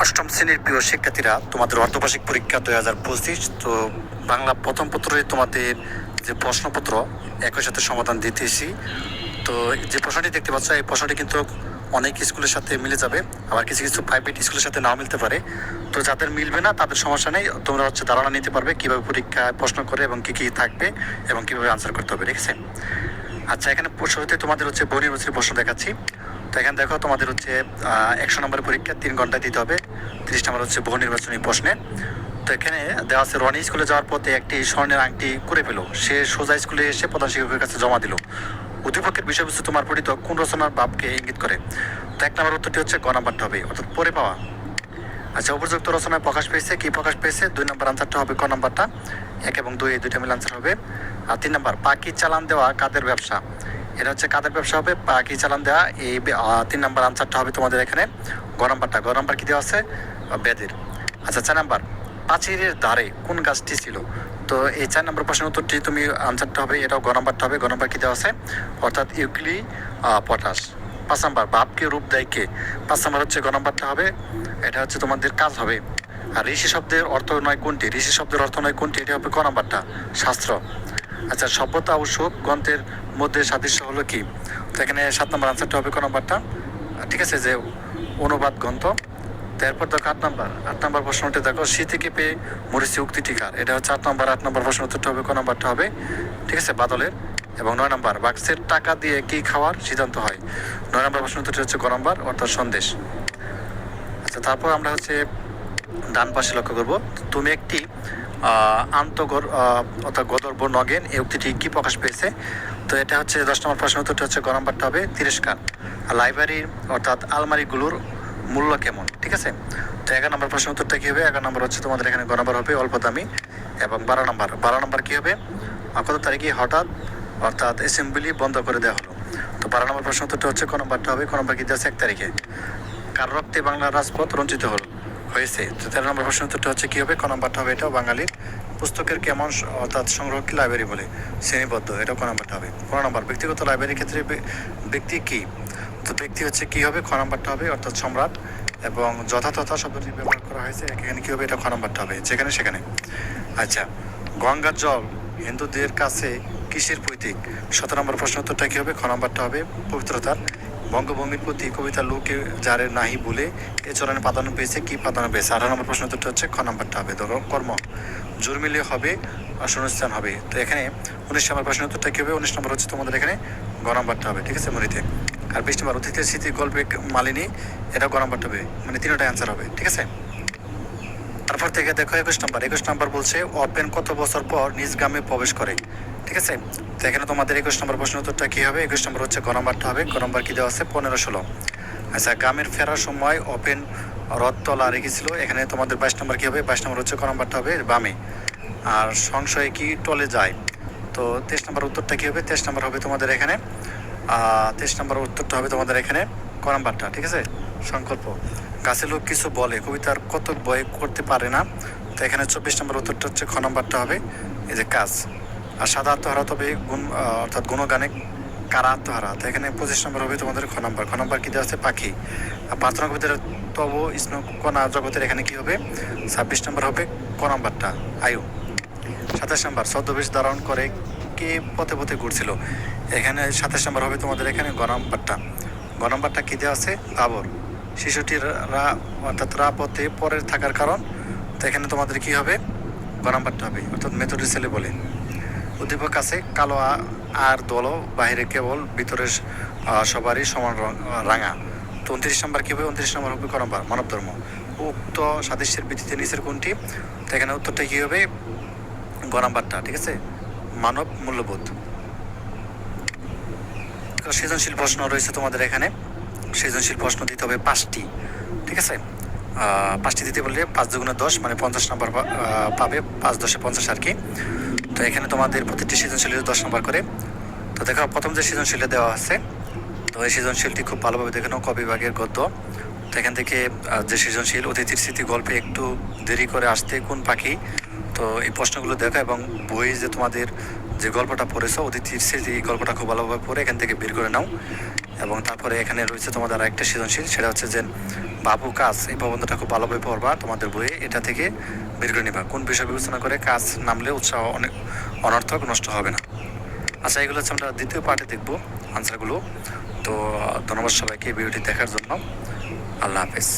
অষ্টম শ্রেণীর প্রিয় শিক্ষার্থীরা, তোমাদের অর্ধবার্ষিক পরীক্ষা 2025। তো বাংলা প্রথম পত্রে তোমাদের যে প্রশ্নপত্র একই সাথে সমাধান দিতেছি। তো যে প্রশ্নটি দেখতে পাচ্ছ, এই প্রশ্নটি কিন্তু অনেক স্কুলের সাথে মিলে যাবে, আবার কিছু কিছু প্রাইভেট স্কুলের সাথে নাও মিলতে পারে। তো যাদের মিলবে না তাদের সমস্যা নেই, তোমরা ধারণা নিতে পারবে কীভাবে পরীক্ষায় প্রশ্ন করে এবং কী কী থাকবে এবং কীভাবে আনসার করতে হবে, ঠিক আছে? আচ্ছা, এখানে শুরুতে তোমাদের বহুনির্বাচনী প্রশ্ন দেখাচ্ছি। তো এখানে দেখো, তোমাদের 100 নম্বরের পরীক্ষা 3 ঘন্টায় দিতে হবে। 30 নম্বর বহুনির্বাচনী প্রশ্নে। তো এখানে দেওয়া আছে, রনি স্কুলে যাওয়ার পথে একটি স্বর্ণের আংটি করে পেল। সে সোজা স্কুলে এসে প্রধান শিক্ষকের কাছে জমা দিল। উদ্দীপকের বিষয়বস্তু তোমার পঠিত কোন রচনার ভাবকে ইঙ্গিত করে? তো 1 নম্বর উত্তরটি গ নাম্বারটা হবে, অর্থাৎ পরে পাওয়া। আচ্ছা, উপযুক্ত রচনায় প্রকাশ পেয়েছে, কি প্রকাশ পেয়েছে? 2 নম্বর আনসারটা হবে ক নাম্বারটা। 1 এবং 2 এই দুইটা মিলে আনসার হবে। আর 3 নম্বর, পাখি চালান দেওয়া কাদের ব্যবসা? এটা কাদের ব্যবসা হবে? পাখি চালান দেওয়া। এই 3 নম্বর আনসারটা হবে তোমাদের এখানে গ নাম্বারটা। গ নাম্বার কি দেওয়া আছে? বেদের। আচ্ছা, 4 নম্বর, প্রাচীরের ধারে কোন গাছটি ছিল? তো এই 4 নম্বর প্রশ্নের উত্তরটি তুমি আনসারটা হবে, এটাও গ নাম্বারটা হবে। গ নাম্বার কি দেওয়া আছে? অর্থাৎ ইউক্লি পটাশ। 5 নম্বর, ভাবকে রূপ দেয় কে? 5 নম্বর গ নাম্বারটা হবে, এটা তোমাদের কাজ হবে। আর ঋষি শব্দের অর্থ নয় কোনটি? ঋষি শব্দের অর্থ নয় কোনটি? এটা হবে ক নাম্বারটা, শাস্ত্র। আচ্ছা, সভ্যতা ও শোক গ্রন্থের মধ্যে সাদৃশ্য হলো কি? তো এখানে 7 নম্বর আনসারটা হবে ক নাম্বারটা, ঠিক আছে, যে অনুবাদ গ্রন্থ। তারপর দেখো 8 নম্বর প্রশ্নটা দেখো, শীতে পেয়ে মরিচি উক্তিটি কার? এটা 8 নম্বর। 8 নম্বর প্রশ্ন উত্তরটা হবে ক নাম্বারটা হবে, ঠিক আছে, বাদলের। এবং 9 নম্বর, বাক্সের টাকা দিয়ে কি খাওয়ার সিদ্ধান্ত হয়? 9 নম্বর প্রশ্ন উত্তরটি ক নাম্বার, অর্থাৎ সন্দেশ। আচ্ছা, তারপর আমরা ডান পাশে লক্ষ্য করব, তুমি একটি আন্তঃগর অর্থাৎ গদর্ভ নগেন, এই উক্তিটি কি প্রকাশ পেয়েছে? তো এটা 10 নম্বর প্রশ্ন উত্তরটা গ নাম্বারটা হবে, তিরস্কার। লাইব্রেরির অর্থাৎ আলমারিগুলোর মূল্য কেমন? ঠিক আছে। তো 11 নম্বর প্রশ্ন উত্তরটা কি হবে? 11 নম্বর তোমাদের এখানে গ নাম্বার হবে, অল্প দামি। এবং 12 নম্বর কি হবে? কত তারিখে হঠাৎ অর্থাৎ অ্যাসেম্বলি বন্ধ করে দেওয়া হলো? তো 12 নম্বর প্রশ্ন উত্তরটা ক নাম্বারটা হবে। ক নাম্বার কি দেওয়া আছে? 1 তারিখে। কার রক্তে বাংলার রাজপথ রঞ্জিত হয়েছে? তো 13 নম্বর প্রশ্ন উত্তরটা কি হবে? ক নাম্বারটা হবে, এটাও বাঙালির। পুস্তকের কেমন অর্থাৎ সংগ্রহ কি লাইব্রেরি বলে? শ্রেণীবদ্ধ, এটাও ক নাম্বারটা হবে। 15 নম্বর, ব্যক্তিগত লাইব্রেরির ক্ষেত্রে ব্যক্তি কি? তো ব্যক্তি কি হবে? খ নাম্বারটা হবে, অর্থাৎ সম্রাট। এবং যথাযথ শব্দটি ব্যবহার করা হয়েছে, এখানে কি হবে? এটা খ নাম্বারটা হবে, যেখানে সেখানে। আচ্ছা, গঙ্গার জল হিন্দুদের কাছে কিসের প্রতীক? 17 নম্বর প্রশ্ন উত্তরটা কি হবে? খ নাম্বারটা হবে, পবিত্রতার। বঙ্গভূমির প্রতি কবিতা লোকে যারে নাহি বলে এ চরণে প্রাধান্য পেয়েছে, কি প্রাধান্য পেয়েছে? 18 নম্বর প্রশ্ন উত্তরটা খ নাম্বারটা হবে, ধরো কর্ম। জোর মিলিয়ে হবে, শূন্যস্থান হবে। তো এখানে 19 নম্বর প্রশ্ন উত্তরটা কি হবে? 19 নম্বর তোমাদের এখানে গ নাম্বারটা হবে, ঠিক আছে, মরিতে। আর 20 নম্বর, অতীতের স্মৃতি গল্পে মালিনী, এটা গ নাম্বারটা হবে, মানে তিনটাই অ্যান্সার হবে, ঠিক আছে। তারপর থেকে দেখো 21 নম্বর বলছে, অপেন কত বছর পর নিজ গ্রামে প্রবেশ করে? ঠিক আছে। তো এখানে তোমাদের 21 নম্বর প্রশ্ন উত্তরটা কি হবে? 21 নম্বর গ নাম্বারটা হবে। গ নাম্বার কি দেওয়া আছে? 15-16। আচ্ছা, গ্রামের ফেরার সময় ওপেন রথতলা রেখেছিল, এখানে তোমাদের 22 নম্বর কি হবে? 22 নম্বর ক নাম্বারটা হবে, বামে। আর সংশয়ে কি টলে যায়? তো 23 নম্বর উত্তরটা কি হবে? 23 নম্বর হবে তোমাদের এখানে 23 নম্বর উত্তরটা হবে তোমাদের এখানে ক নাম্বারটা, ঠিক আছে, সংকল্প। গাছে লোক কিছু বলে, কবিতার কত বই করতে পারে না? তো এখানে 24 নম্বর উত্তরটা খ নাম্বারটা হবে, এই যে কাজ। আর সাদা আত্মহারা তবে গুণ অর্থাৎ গুণগানে কারা আত্মহারা? তো এখানে 25 নম্বর হবে তোমাদের খ নাম্বার। খ নাম্বার কি দেওয়া আছে? পাখি। আর প্রার্থনা কবিতার তব স্নকণা জগতের এখানে কি হবে? 26 নম্বর হবে ক নাম্বারটা, আয়ু। 27 নম্বর, ছদ্মবেশ ধারণ করে কে পথে পথে ঘুরছিল? এখানে 27 নম্বর হবে তোমাদের এখানে গ নাম্বারটা। গ নাম্বারটা কি দেওয়া আছে? বাবর। শিশুটির অর্থাৎ পথে পরের থাকার কারণ? তো এখানে তোমাদের কি হবে? গ নাম্বারটা হবে, অর্থাৎ মেথডের ছেলে বলে। উদ্দীপক আছে, কালো আর দল বাহিরে কেবল, ভিতরে সবারই সমান রাঙা। তো 29 নম্বর কি হবে? 29 নম্বর হবে ক নাম্বার, মানব ধর্ম। উক্ত সাদৃশ্যের ভিত্তিতে নিচের কোনটি? তো এখানে উত্তরটা কি হবে? গ নাম্বারটা, ঠিক আছে, মানব মূল্যবোধ। সৃজনশীল প্রশ্ন রয়েছে তোমাদের এখানে। সৃজনশীল প্রশ্ন দিতে হবে 5টি, ঠিক আছে। 5টি দিতে বললে 5 × 10 মানে 50 নম্বর পাবে, 5 × 10 = 50 আর কি। তো এখানে তোমাদের প্রতিটি সৃজনশীল 10 নম্বর করে। তো দেখো, প্রথম যে সৃজনশীলটা দেওয়া আছে, তো এই সৃজনশীলটি খুব ভালোভাবে দেখে নাও, ক বিভাগের গদ্য। তো এখান থেকে যে সৃজনশীল, অতিথির স্মৃতি গল্পে একটু দেরি করে আসতে কোন পাখি? তো এই প্রশ্নগুলো দেখো, এবং বই যে তোমাদের যে গল্পটা পড়েছো অদিতির স্মৃতি গল্পটা খুব ভালোভাবে পড়ে এখান থেকে বের করে নাও। এবং তারপরে এখানে রয়েছে তোমাদের আরেকটা সৃজনশীল, সেটা হচ্ছে যে বাবু কাজ, এই প্রবন্ধটা খুব ভালোভাবে পড়বা তোমাদের বইয়ে, এটা থেকে বের করে নিবা কোন বিষয় বিবেচনা করে কাজ নামলে উৎসাহ অনেক অনর্থক নষ্ট হবে না। আচ্ছা, এগুলো হচ্ছে আমরা দ্বিতীয় পার্টে দেখবো আনসারগুলো। তো ধন্যবাদ সবাইকে ভিডিওটি দেখার জন্য। আল্লাহ হাফেজ।